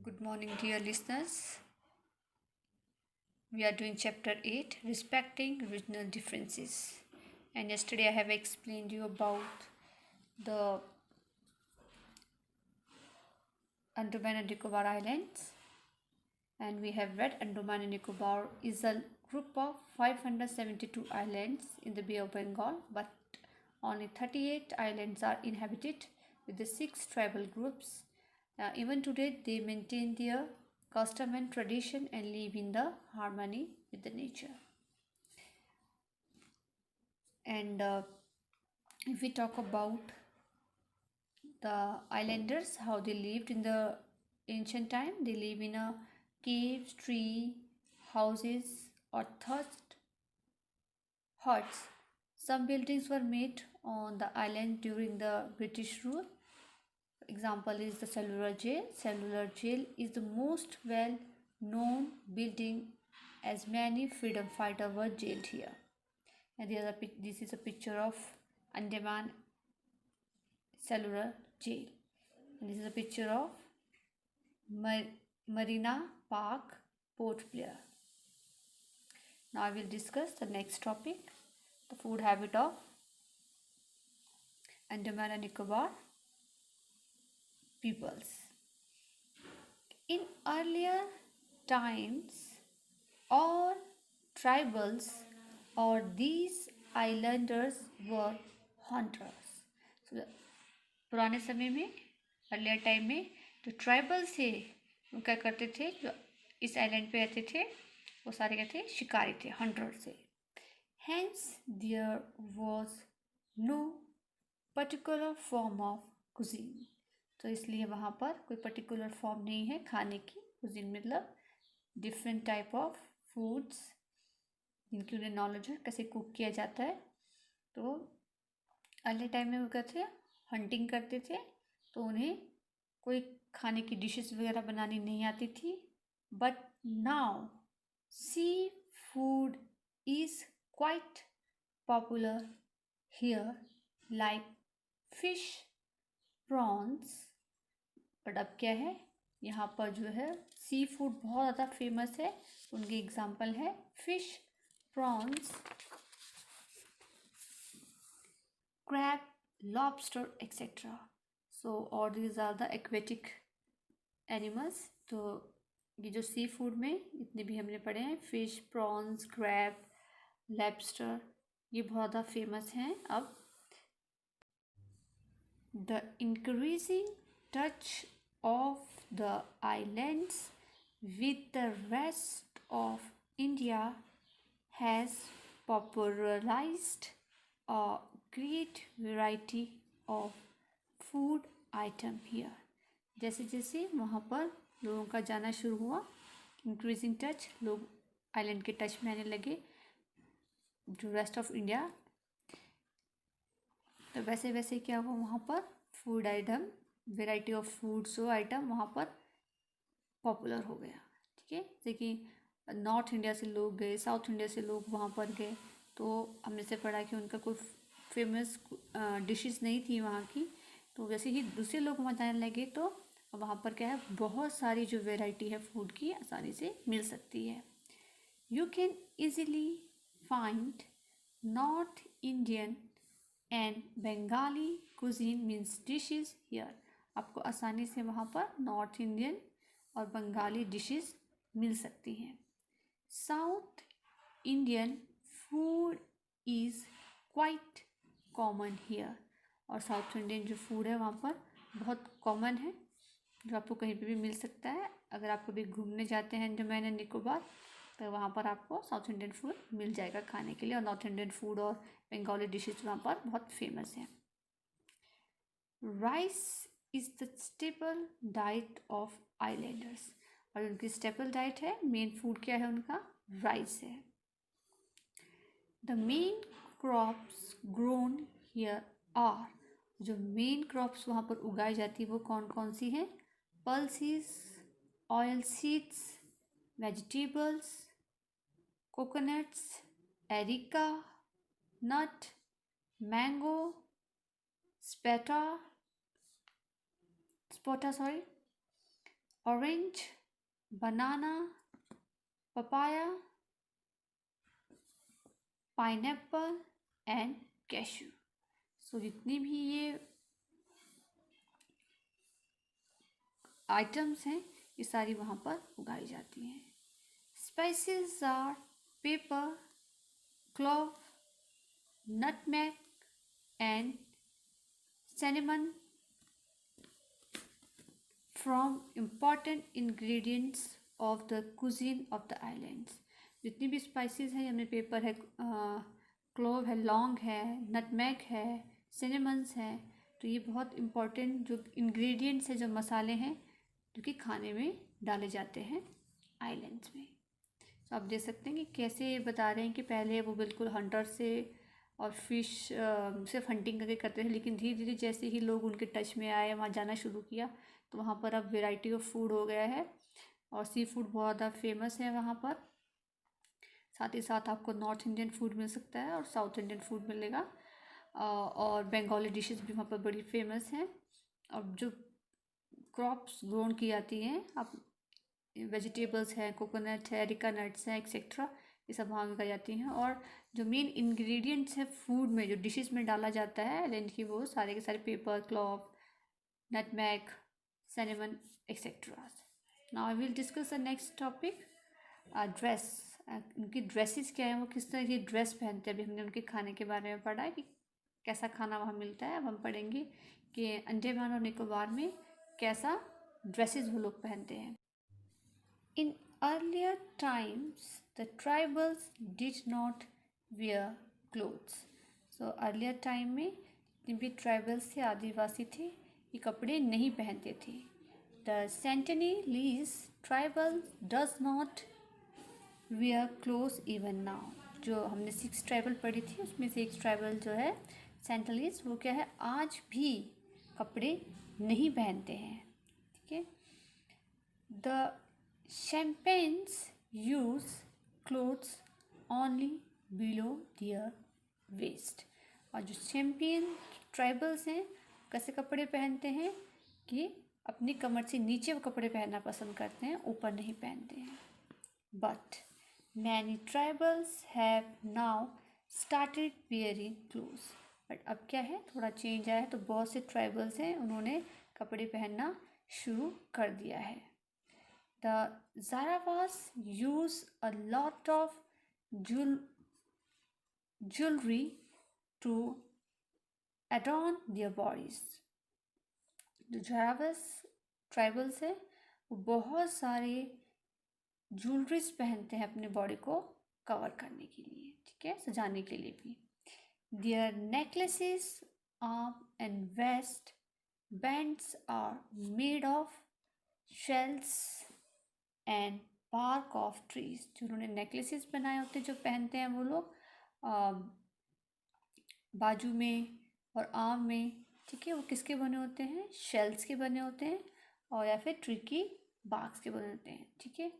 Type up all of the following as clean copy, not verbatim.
Good morning, dear listeners. We are doing chapter 8 Respecting Regional Differences. And yesterday I have explained you about the Andaman and Nicobar Islands. And we have read Andaman and Nicobar is a group of 572 islands in the Bay of Bengal, but only 38 islands are inhabited with the 6 tribal groups. Even today, they maintain their custom and tradition and live in the harmony with the nature. And if we talk about the islanders, how they lived in the ancient time, they live in a caves, tree, houses, or thatched huts. Some buildings were made on the island during the British rule. Example is the Cellular Jail. Cellular Jail is the most well known building as many freedom fighters were jailed here. And this is a picture of Andaman Cellular Jail. And this is a picture of Marina Park, Port Blair. Now I will discuss the next topic, the food habit of Andaman and Nicobar peoples. In earlier times, all tribals or these islanders were hunters. So, पुराने समय में earlier time में जो tribals थे वो क्या करते थे, जो इस आइलैंड पे रहते थे वो सारे क्या थे, शिकारी थे, हंटर्स थे. Hence there was no particular form of cuisine. तो इसलिए वहाँ पर कोई पर्टिकुलर फॉर्म नहीं है खाने की. कुजीन मतलब डिफरेंट टाइप ऑफ फूड्स जिनकी उन्हें नॉलेज है कैसे कुक किया जाता है. तो अर्ली टाइम में वो क्या थे, हंटिंग करते थे, तो उन्हें कोई खाने की डिशेस वगैरह बनानी नहीं आती थी. But now sea food is quite popular here like fish, prawns. But अब क्या है, यहाँ पर जो है सी फूड बहुत ज़्यादा फेमस है. उनके एग्जाम्पल है fish, prawns, crab, lobster etcetera. So और these are the aquatic animals. तो ये जो सी फूड में इतने भी हमने पढ़े हैं, फिश, प्रॉन्स, क्रैब, लॉबस्टर, ये बहुत ज़्यादा फेमस हैं. अब the increasing touch of the islands with the rest of India has popularized a great variety of food item here. जैसे जैसे वहाँ पर लोगों का जाना शुरू हुआ, इंक्रीजिंग टच, लोग आइलैंड के टच में आने लगे जो रेस्ट ऑफ इंडिया, तो वैसे वैसे क्या हुआ, वहाँ पर food item, variety of foods वो आइटम वहाँ पर पॉपुलर हो गया. ठीक है, जैसे कि नॉर्थ इंडिया से लोग गए, साउथ इंडिया से लोग वहाँ पर गए, तो हमने से पढ़ा कि उनका कोई फेमस डिशेस नहीं थी वहाँ की. तो वैसे ही दूसरे लोग वहाँ जाने लगे, तो वहाँ पर क्या है, बहुत सारी जो वेराइटी है फूड की आसानी से मिल सकती है. You can easily find north Indian and Bengali cuisine means dishes here. आपको आसानी से वहाँ पर नॉर्थ इंडियन और बंगाली डिशेस मिल सकती हैं. South Indian food is quite common here. और साउथ इंडियन जो फूड है वहाँ पर बहुत कॉमन है, जो आपको कहीं पे भी मिल सकता है. अगर आप कभी घूमने जाते हैं अंडमान एंड निकोबार, तो वहाँ पर आपको साउथ इंडियन फूड मिल जाएगा खाने के लिए. और नॉर्थ इंडियन फूड और बंगाली डिशेज वहाँ पर बहुत फेमस है. Rice is the staple diet of islanders. और उनकी स्टेपल डाइट है, मेन फूड क्या है उनका, राइस है. The main crops grown here are. जो मेन क्रॉप्स वहाँ पर उगाई जाती है वो कौन कौन सी हैं, pulses, oil seeds, vegetables, coconuts, areca nut, mango, sapota orange, banana, papaya, pineapple and cashew. So जितनी भी ये आइटम्स हैं ये सारी वहाँ पर उगाई जाती हैं. Spices are pepper, clove, nutmeg and cinnamon from important ingredients of the cuisine of the islands. जितनी भी स्पाइसेस हैं हमें पेपर है, क्लोव है, लौंग है, नटमैग है, सिनेमन्स है, तो ये बहुत इम्पॉर्टेंट जो इंग्रेडिएंट्स हैं, जो मसाले हैं जो कि खाने में डाले जाते हैं आइलैंड्स में. तो आप देख सकते हैं कि कैसे बता रहे हैं कि पहले वो बिल्कुल हंटर से और फिश सिर्फ हंटिंग करके करते थे, लेकिन धीरे धीरे जैसे ही लोग उनके टच में आए, वहाँ जाना शुरू किया, तो वहाँ पर अब वेराइटी ऑफ फूड हो गया है और सी फूड बहुत ज़्यादा फेमस है वहाँ पर. साथ ही साथ आपको नॉर्थ इंडियन फूड मिल सकता है और साउथ इंडियन फूड मिलेगा, और बंगाली डिशेस भी वहाँ पर बड़ी फेमस हैं. और जो क्रॉप्स ग्रोन की जाती हैं, आप वेजिटेबल्स हैं, कोकोनट है, एरिका नट्स हैं, एक्सेट्रा, ये सब वहाँ उगाई जाती हैं. और जो मेन इंग्रेडिएंट्स हैं फूड में, जो डिशेस में डाला जाता है आइलैंड की, वो सारे के सारे paper, clove, nutmeg, cinnamon, etc. Now I will discuss the next topic, dress. उनकी ड्रेसेस क्या हैं, वो किस तरह की ड्रेस पहनते हैं. अभी हमने उनके खाने के बारे में पढ़ा है कि कैसा खाना वहाँ मिलता है. अब हम पढ़ेंगे कि अंडमान और निकोबार में कैसा ड्रेसेस वो लोग पहनते हैं. In earlier times, the tribals did not wear clothes. So earlier time में जितने भी ट्राइबल्स थे, आदिवासी थे, ये कपड़े नहीं पहनते थे. The Sentinelese tribal does not wear clothes even now. जो हमने 6 ट्राइबल पढ़ी थी उसमें से एक ट्राइबल जो है सेंटिनीज, वो क्या है, आज भी कपड़े नहीं पहनते हैं. ठीक है. The Champagnes use clothes only below their waist. और जो चैम्पियन ट्राइबल्स हैं कैसे कपड़े पहनते हैं कि अपनी कमर से नीचे वो कपड़े पहनना पसंद करते हैं, ऊपर नहीं पहनते हैं. But many tribals have now started wearing clothes. But अब क्या है, थोड़ा चेंज आया है, तो बहुत से ट्राइबल्स हैं उन्होंने कपड़े पहनना शुरू कर दिया है. The Zarawas use a lot of jewelry to adorn their bodies. जो Zarawas ट्राइबल्स हैं वो बहुत सारे ज्वेलरीज पहनते हैं अपने बॉडी को कवर करने के लिए, ठीक है, सजाने के लिए भी. Their necklaces, arm and waist bands are made of shells and bark of trees. जो उन्होंने नेकलेसेस बनाए होते हैं जो पहनते हैं वो लोग बाजू में और आर्म में, ठीक है, वो किसके बने होते हैं, शेल्स के बने होते हैं और या फिर ट्री की बार्क्स के बने होते हैं. ठीक है.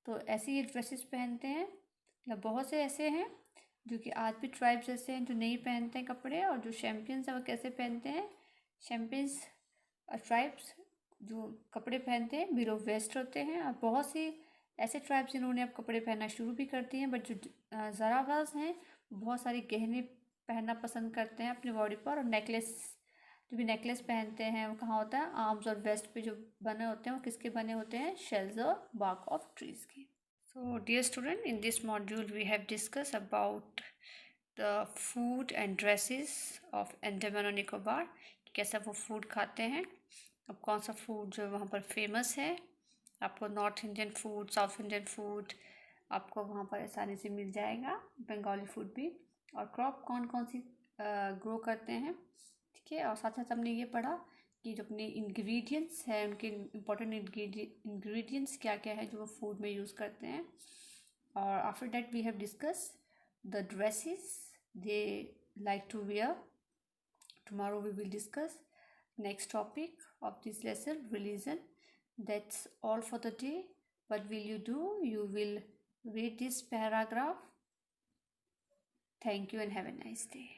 तो ऐसे ये ड्रेसेस पहनते हैं. या बहुत से ऐसे हैं जो कि आज भी ट्राइब्स ऐसे हैं जो नहीं पहनते हैं कपड़े. और जो चैम्पियंस हैं वो कैसे पहनते हैं, चैम्पियंस ट्राइब्स जो कपड़े पहनते हैं बिलो वेस्ट होते हैं. और बहुत सी ऐसे ट्राइब्स जिन्होंने अब कपड़े पहनना शुरू भी कर दिए हैं. बट जो ज़रावास हैं बहुत सारे गहने पहनना पसंद करते हैं अपनी बॉडी पर. और नेकलेस, जो भी नेकलेस पहनते हैं वो कहाँ होता है, आर्म्स और वेस्ट पे जो बने होते हैं वो किसके बने होते हैं, शेल्स और बार्क ऑफ ट्रीज के. So dear student, in this module we have discuss about the food and dresses of Andaman और निकोबार. कैसा वो फूड खाते हैं, अब कौन सा फूड जो वहाँ पर फेमस है. आपको north Indian food, south Indian food आपको वहाँ पर आसानी से मिल जाएगा, बंगाली फूड भी. और क्रॉप कौन कौन सी ग्रो करते हैं, ठीक है. और साथ साथ हमने ये पढ़ा कि जो अपने इंग्रेडिएंट्स हैं उनके इम्पोर्टेंट इंग्रेडिएंट्स क्या क्या है जो वो फूड में यूज़ करते हैं. और after that we have discuss the dresses they like to wear. Tomorrow we will discuss next topic of this lesson, religion. That's all for the day. What will you do? You will read this paragraph. Thank you and have a nice day.